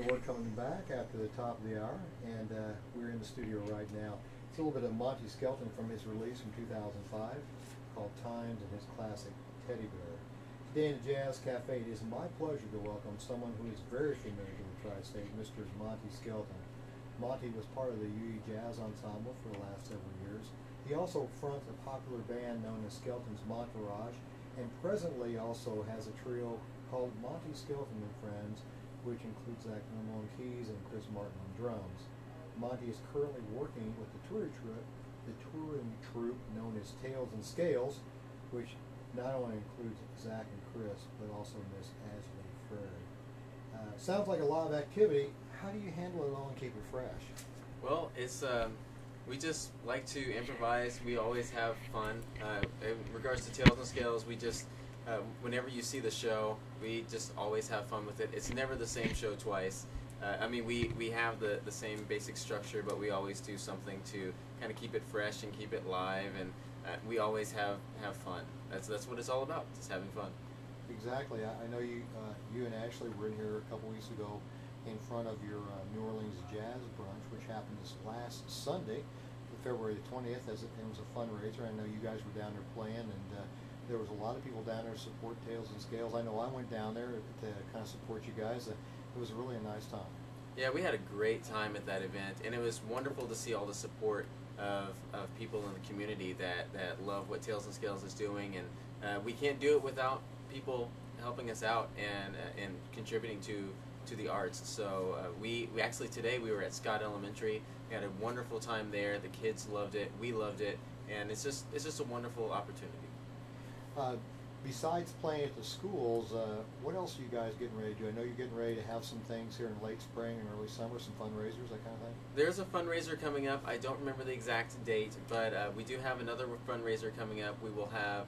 And we're coming back after the top of the hour, and we're in the studio right now. It's a little bit of Monte Skelton from his release from 2005 called Times and his classic Teddy Bear. Today in the Jazz Cafe, it is my pleasure to welcome someone who is very familiar to the Tri-State, Mr. Monte Skelton. Monte was part of the WUEV Jazz Ensemble for the last several years. He also fronts a popular band known as Skelton's Montourage, and presently also has a trio called Monte Skelton and Friends, which includes Zach Nimmo on keys and Chris Martin on drums. Monte is currently working with the touring troupe known as Tails and Scales, which not only includes Zach and Chris, but also Miss Ashley Frary. Sounds like a lot of activity. How do you handle it all and keep it fresh? Well, it's we just like to improvise. We always have fun. In regards to Tails and Scales, we just whenever you see the show, we just always have fun with it. It's never the same show twice. I mean, we have the same basic structure, but we always do something to kind of keep it fresh and keep it live, and we always have fun. That's what it's all about, just having fun. Exactly. I know you and Ashley were in here a couple weeks ago in front of your New Orleans Jazz Brunch, which happened this last Sunday, February the 20th, as it was a fundraiser. I know you guys were down there playing, and there was a lot of people down there to support Tails and Scales. I know I went down there to kind of support you guys. It was really a nice time. Yeah, we had a great time at that event, and it was wonderful to see all the support of people in the community that love what Tails and Scales is doing, and we can't do it without people helping us out and contributing to the arts. So we actually today we were at Scott Elementary. We had a wonderful time there. The kids loved it. We loved it, and it's just a wonderful opportunity. Besides playing at the schools, what else are you guys getting ready to do? I know you're getting ready to have some things here in late spring and early summer, some fundraisers, that kind of thing. There's a fundraiser coming up. I don't remember the exact date, but we do have another fundraiser coming up. We will have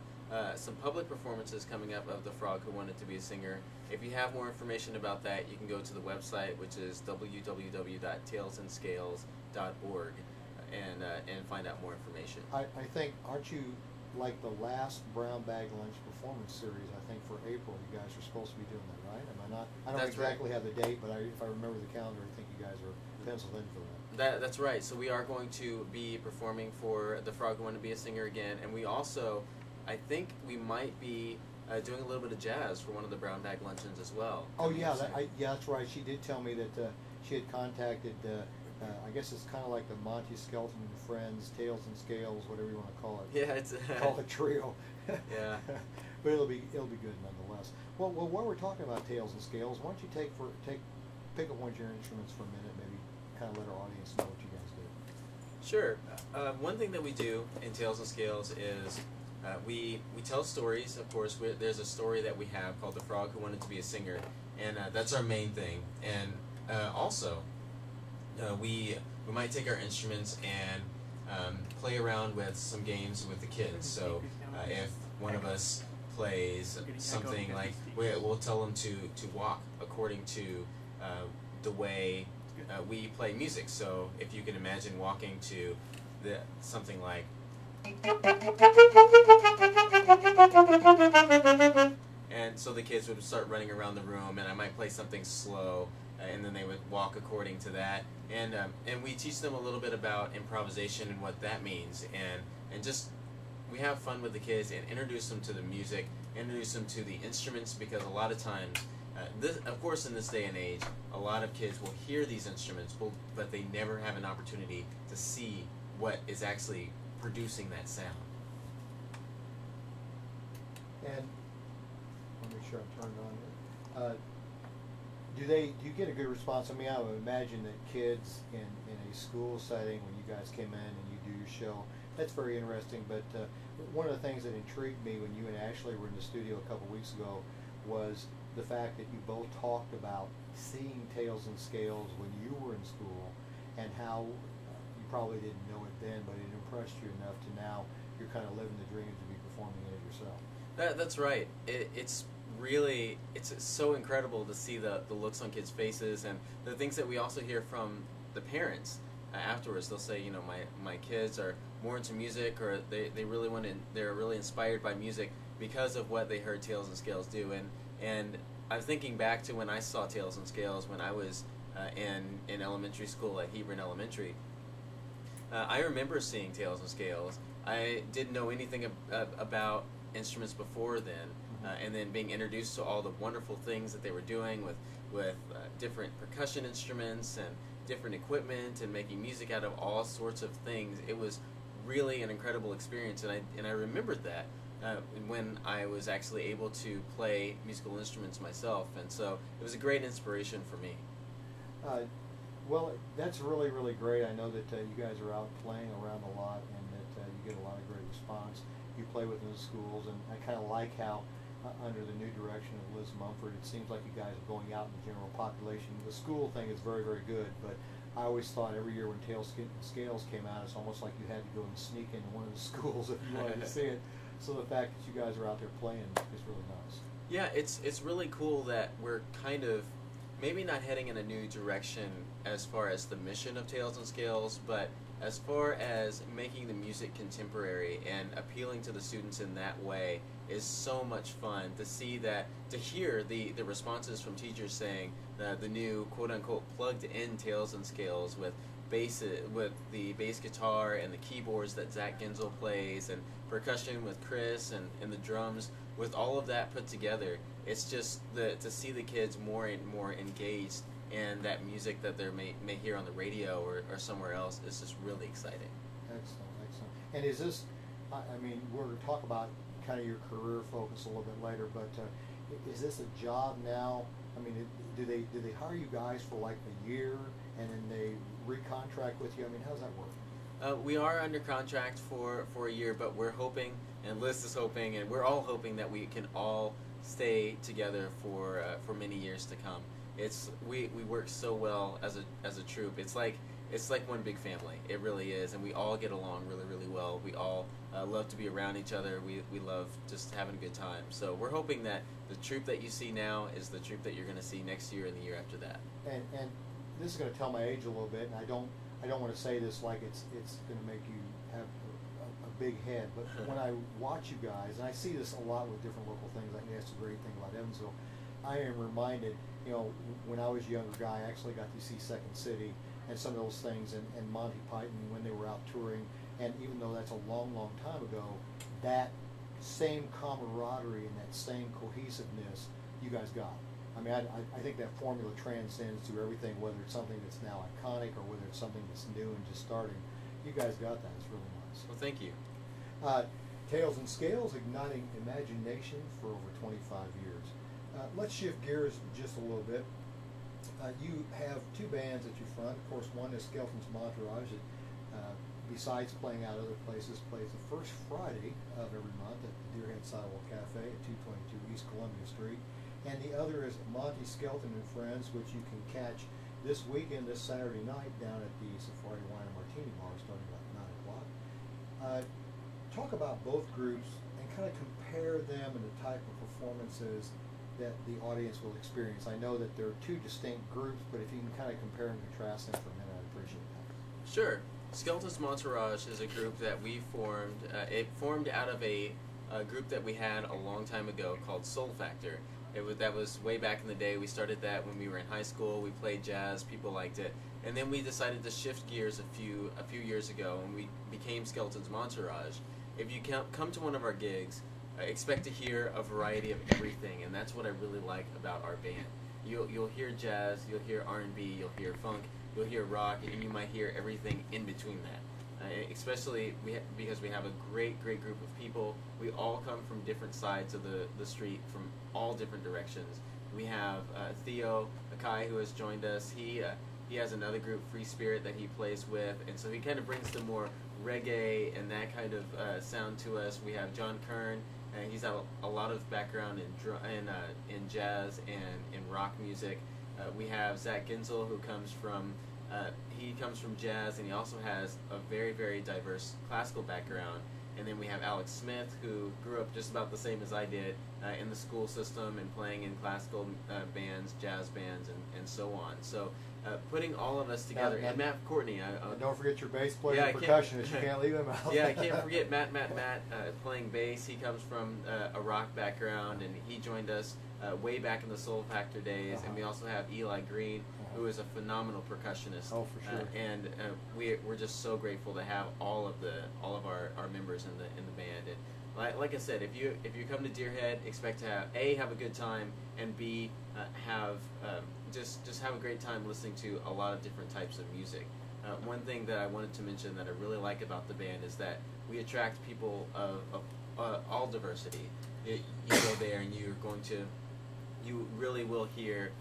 some public performances coming up of The Frog Who Wanted to Be a Singer. If you have more information about that, you can go to the website, which is www.tailsandscales.org, and find out more information. I think, aren't you like the last Brown Bag Lunch performance series? I think for April, you guys are supposed to be doing that, right? Am I not? I don't That's exactly right. have the date, but if I remember the calendar, I think you guys are penciled in for that. That's right. So we are going to be performing for The Frog Who Wanted to Be a Singer again, and we also, I think we might be doing a little bit of jazz for one of the Brown Bag Luncheons as well. Oh yeah, yeah, that's right. She did tell me that she had contacted. I guess it's kind of like the Monte Skelton and Friends, Tails and Scales, whatever you want to call it. Yeah, it's call it trio. Yeah. But it'll be good nonetheless. Well, while we're talking about Tails and Scales, why don't you pick up one of your instruments for a minute, maybe kind of let our audience know what you guys do. Sure. One thing that we do in Tails and Scales is we tell stories. Of course, there's a story that we have called The Frog Who Wanted to Be a Singer, and that's our main thing. And also, we might take our instruments and play around with some games with the kids. So if one of us plays something like, we'll tell them to walk according to the way we play music. So if you can imagine walking to something like, and so the kids would start running around the room, and I might play something slow, and then they would walk according to that. And we teach them a little bit about improvisation and what that means, and just we have fun with the kids and introduce them to the music, introduce them to the instruments, because a lot of times, of course in this day and age, a lot of kids will hear these instruments, but they never have an opportunity to see what is actually producing that sound. And let me make sure I'm turned on here. Do you get a good response? I mean, I would imagine that kids in a school setting, when you guys came in and you do your show, that's very interesting. But one of the things that intrigued me when you and Ashley were in the studio a couple weeks ago was the fact that you both talked about seeing Tails and Scales when you were in school, and how you probably didn't know it then, but it impressed you enough to now you're kind of living the dream to be performing in it yourself. That's right. It's so incredible to see the looks on kids' faces, and the things that we also hear from the parents afterwards. They'll say, my kids are more into music, or they're really inspired by music because of what they heard Tails and Scales do. And I'm thinking back to when I saw Tails and Scales when I was in elementary school at Hebron Elementary. I remember seeing Tails and Scales. I didn't know anything about instruments before then, and then being introduced to all the wonderful things that they were doing with different percussion instruments and different equipment and making music out of all sorts of things. It was really an incredible experience, and I remembered that when I was actually able to play musical instruments myself, and so it was a great inspiration for me. Well, that's really, really great. I know that you guys are out playing around a lot, and that you get a lot of great response. You play within the schools, and I kind of like how under the new direction of Liz Mumford, it seems like you guys are going out in the general population. The school thing is very, very good, but I always thought every year when Tails and Scales came out, it's almost like you had to go and sneak into one of the schools if you wanted to see it. So the fact that you guys are out there playing is really nice. Yeah, it's really cool that we're kind of maybe not heading in a new direction as far as the mission of Tails and Scales, but as far as making the music contemporary and appealing to the students in that way is so much fun to see that, to hear the responses from teachers saying that the new quote-unquote plugged-in Tails and Scales with the bass guitar and the keyboards that Zach Genzel plays and percussion with Chris and the drums, with all of that put together, it's just to see the kids more and more engaged in that music that they may hear on the radio or somewhere else is just really exciting. Excellent, excellent. And is this, I mean, we're going to talk about kind of your career focus a little bit later, but is this a job now? I mean, do they hire you guys for like a year and then they recontract with you? I mean, how's that work? We are under contract for a year, but we're hoping, and Liz is hoping, and we're all hoping that we can all stay together for many years to come. We work so well as a troupe. It's like one big family. It really is, and we all get along really, really well. We all love to be around each other. We love just having a good time. So we're hoping that the troupe that you see now is the troupe that you're going to see next year and the year after that. And this is going to tell my age a little bit, and I don't want to say this like it's going to make you have a big head, but when I watch you guys, and I see this a lot with different local things, I think that's the great thing about Evansville, I am reminded, when I was a younger guy, I actually got to see Second City and some of those things, and Monty Python when they were out touring, and even though that's a long, long time ago, that same camaraderie and that same cohesiveness you guys got. I mean, I think that formula transcends to everything, whether it's something that's now iconic or whether it's something that's new and just starting. You guys got that. It's really nice. Well, thank you. Tails and Scales, igniting imagination for over 25 years. Let's shift gears just a little bit. You have two bands at your front. Of course, one is Skelton's Montourage that, besides playing out other places, plays the first Friday of every month at the Deerhead Sidewalk Cafe at 222 East Columbia Street. And the other is Monte Skelton and Friends, which you can catch this weekend, this Saturday night, down at the Safari Wine and Martini Bar starting about 9 o'clock. Talk about both groups and kind of compare them and the type of performances that the audience will experience. I know that there are two distinct groups, but if you can kind of compare and contrast them for a minute, I'd appreciate that. Sure. Skelton's Montourage is a group that we formed. It formed out of a group that we had a long time ago called Soul Factor. That was way back in the day. We started that when we were in high school. We played jazz. People liked it. And then we decided to shift gears a few years ago, and we became Skelton's Montourage. If you come to one of our gigs, expect to hear a variety of everything, and that's what I really like about our band. You'll hear jazz, you'll hear R&B, you'll hear funk, you'll hear rock, and you might hear everything in between that. Especially because we have a great group of people. We all come from different sides of the street, from all different directions. We have Theo Akai, who has joined us. He has another group, Free Spirit, that he plays with, and so he kind of brings the more reggae and that kind of sound to us. We have John Kern, and he's had a lot of background in jazz and in rock music. We have Zach Genzel, who comes from jazz, and he also has a very, very diverse classical background. And then we have Alex Smith, who grew up just about the same as I did in the school system and playing in classical bands, jazz bands, and so on. So putting all of us together, and Matt Courtney. Don't forget your bass player and percussionist. You can't leave him out. Yeah, I can't forget Matt playing bass. He comes from a rock background, and he joined us way back in the Soul Factor days, and we also have Eli Green, who is a phenomenal percussionist. Oh, for sure. And we're just so grateful to have all of our members in the band. And like I said, if you come to Deerhead, expect to have a good time, and B, have just have a great time listening to a lot of different types of music. One thing that I wanted to mention that I really like about the band is that we attract people of all diversity. You go there and you really will hear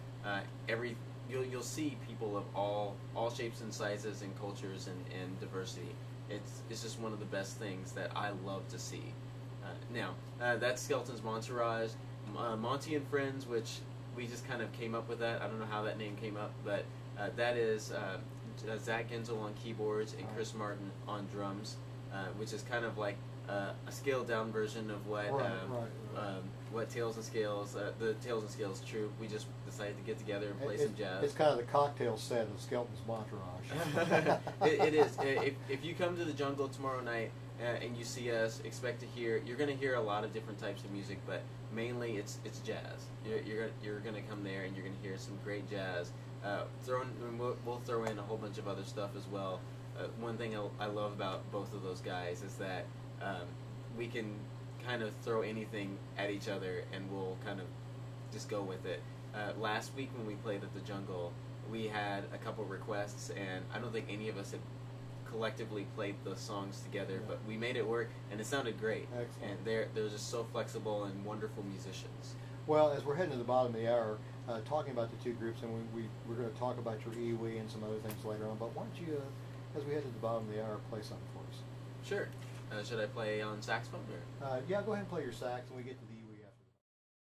you'll see people of all shapes and sizes and cultures and diversity. It's just one of the best things that I love to see. Now, that's Skelton's Montourage. Monty and Friends, which we just kind of came up with that. I don't know how that name came up, but that is Zach Genzel on keyboards and Chris Martin on drums, which is kind of like a scaled down version of what Tails and Scales, the Tails and Scales troupe. We just decided to get together and play some jazz. It's kind of the cocktail set of Skelton's Montourage. It is. If you come to the Jungle tomorrow night and you see us, you're going to hear a lot of different types of music, but mainly it's jazz. You're going to come there and you're going to hear some great jazz. We'll throw in a whole bunch of other stuff as well. One thing I love about both of those guys is that we can kind of throw anything at each other and we'll kind of just go with it. Last week when we played at the Jungle, we had a couple requests, and I don't think any of us had collectively played the songs together, but we made it work, and it sounded great. Excellent. And they're just so flexible and wonderful musicians. Well, as we're heading to the bottom of the hour, talking about the two groups, and we're going to talk about your EWE and some other things later on, but why don't you, as we head to the bottom of the hour, play something for us? Sure. Should I play on saxophone? Yeah, go ahead and play your sax, and we get to the